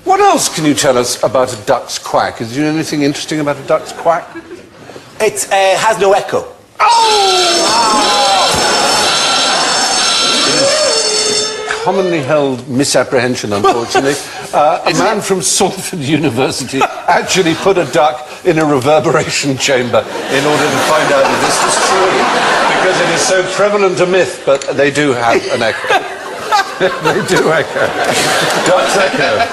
What else can you tell us about a duck's quack? Is there anything interesting about a duck's quack? It has no echo. Commonly held misapprehension, unfortunately. A man from Salford University actually put a duck in a reverberation chamber in order to find out if this was true, because it is so prevalent a myth, but they do have an echo. They do echo. Ducks echo.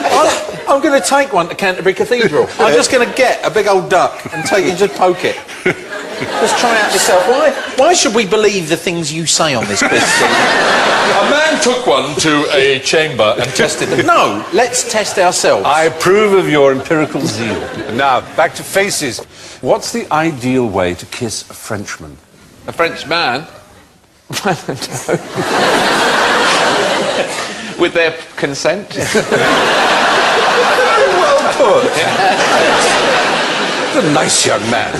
I'm going to take one to Canterbury Cathedral. I'm just going to get a big old duck and take it and just poke it. Just try out yourself. Why should we believe the things you say on this quiz? A man took one to a chamber and tested them. No, let's test ourselves. I approve of your empirical zeal. Now, back to faces. What's the ideal way to kiss a Frenchman? A French man? With their consent? Well put. A nice young man.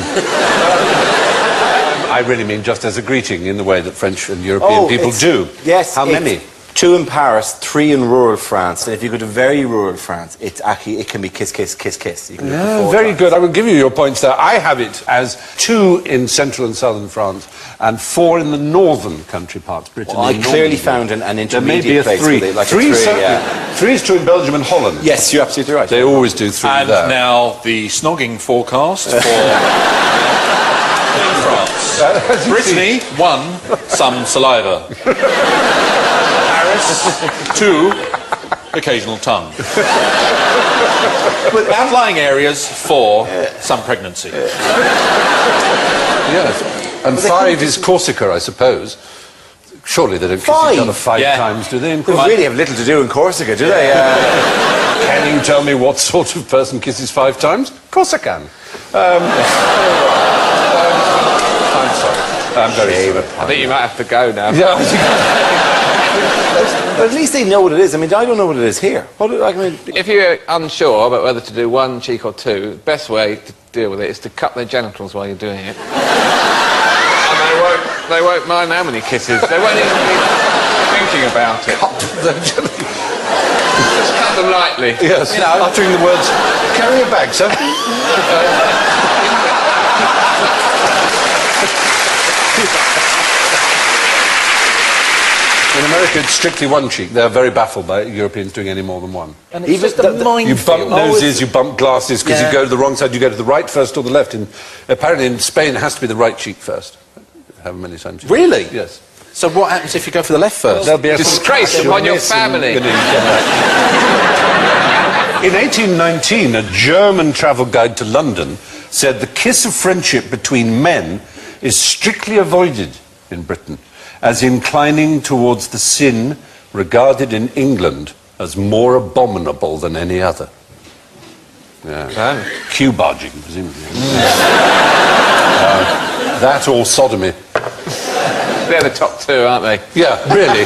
I really mean just as a greeting in the way that French and European people do. Yes. How many? 2 in Paris, 3 in rural France. And if you go to very rural France, it can be kiss, kiss, kiss, kiss. You can do it Yeah, 4 very times. good. I will give you your points there. I have it as 2 in central and southern France and 4 in the northern country parts, Britain. Well, I clearly found an There may be intermediate a place 3. with it, like Three, a 3, certainly. yeah. 3 is true in Belgium and Holland. Yes, you're absolutely right. They always do 3 And there. now the snogging forecast for in France. Brittany, 1, some saliva. Paris, 2, occasional tongue. With outlying areas, 4, some pregnancy. Yes. And 5 is Corsica, I suppose. Surely they don't kiss each other 5 Yeah. times, do they? In They Corsica? really have little to do in Corsica, do they? Can you tell me what sort of person kisses 5 times? Of course I can. I'm sorry. I'm very sorry. I think you might have to go now. Yeah. But at least they know what it is. I mean, I don't know what it is here. If you're unsure about whether to do 1 cheek or 2, the best way to deal with it is to cut their genitals while you're doing it. And they won't mind how many kisses. They won't even be thinking about it. Cut their genitals. Just cut them lightly. Yes, You know, uttering the words, carry a bag, sir. In America, it's strictly 1 cheek. They're very baffled by Europeans doing any more than 1. And it's just a minefield. You bump noses, you bump glasses, because you go to the wrong side. You go to the right first or the left. Apparently in Spain, it has to be the right cheek first. However many times you Really? Yes. So what happens if you go for the left first? There'll be a disgrace upon your family. In 1819, a German travel guide to London said the kiss of friendship between men is strictly avoided in Britain, as inclining towards the sin regarded in England as more abominable than any other. Yeah. Q barging, presumably. That or sodomy. they're the top 2, aren't they? Yeah, really.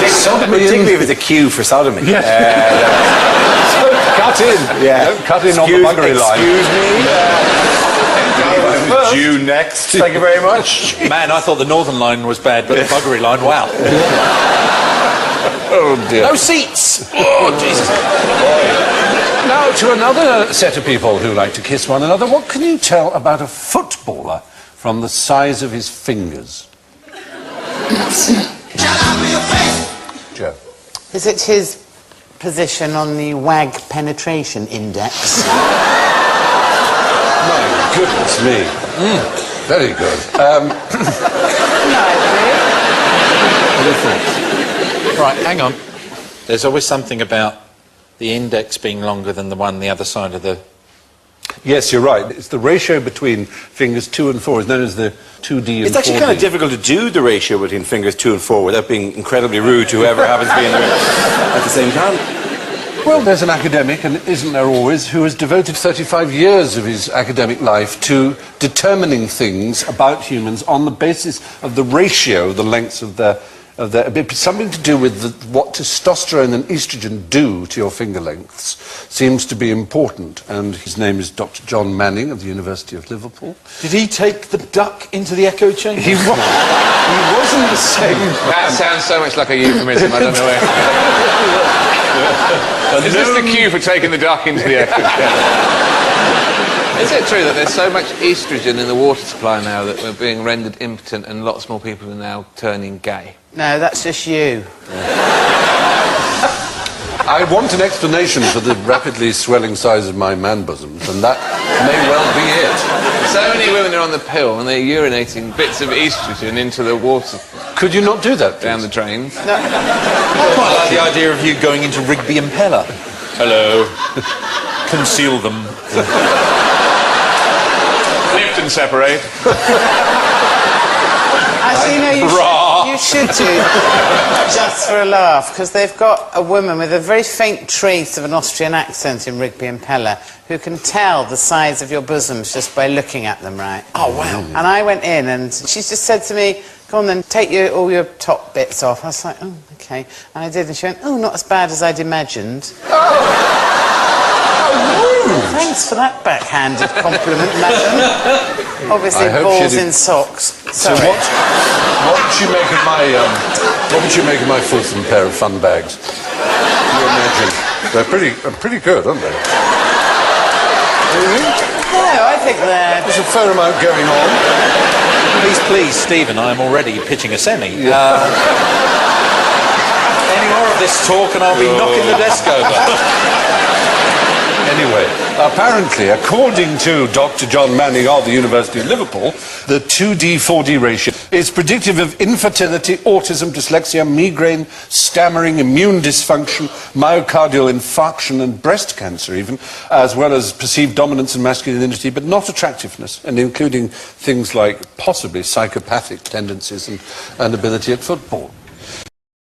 Sodomy, Particularly if it's a Q for sodomy. Yes. Cut in. Yeah. Don't cut in on the buggery line. Excuse me. You next. Thank you very much. Man, I thought the northern line was bad, but the buggery line, wow. Oh dear. No seats! Oh, Jesus. Now to another set of people who like to kiss one another. What can you tell about a footballer from the size of his fingers? Joe. Is it his position on the WAG penetration index? My goodness me. Very good. Right, hang on. There's always something about the index being longer than the one the other side of the... Yes, you're right. It's the ratio between fingers 2 and 4 is known as the 2D and 4D. It's actually kind of difficult to do the ratio between fingers 2 and 4 without being incredibly rude to whoever happens to be in there at the same time. Well, there's an academic, and isn't there always, who has devoted 35 years of his academic life to determining things about humans on the basis of the ratio, the lengths of their something to do with what testosterone and estrogen do to your finger lengths seems to be important, and his name is Dr. John Manning of the University of Liverpool. Did he take the duck into the echo chamber? He wasn't the same. That sounds so much like a euphemism, I don't know where. Is this the cue for taking the duck into the exit? Is it true that there's so much estrogen in the water supply now that we're being rendered impotent and lots more people are now turning gay? No, that's just you. I want an explanation for the rapidly swelling size of my man bosoms, and that may well be it. So many women are on the pill and they're urinating bits of estrogen into the water Could you not do that, down please? the drains. I quite like the idea of you going into Rigby impeller. Hello. Conceal them. Lift and separate. Actually, no, you should do, just for a laugh, because they've got a woman with a very faint trace of an Austrian accent in Rigby and Peller who can tell the size of your bosoms just by looking at them, right? Oh, wow. And I went in and she's just said to me, go on then, take all your top bits off. I was like, oh, OK. And I did, and she went, oh, not as bad as I'd imagined. Thanks for that backhanded compliment, madam. Obviously, I hope balls she did- in socks. So Sorry. what would you make of my what would you make of my fulsome pair of fun bags? Can you imagine? They're pretty good, aren't they? No, I think they're... There's a fair amount going on. Please, Stephen, I'm already pitching a semi. Any more of this talk and I'll be knocking the desk over. Anyway, apparently, according to Dr. John Manning of the University of Liverpool, the 2D/4D ratio is predictive of infertility, autism, dyslexia, migraine, stammering, immune dysfunction, myocardial infarction and breast cancer even, as well as perceived dominance and masculinity, but not attractiveness, and including things like possibly psychopathic tendencies and ability at football.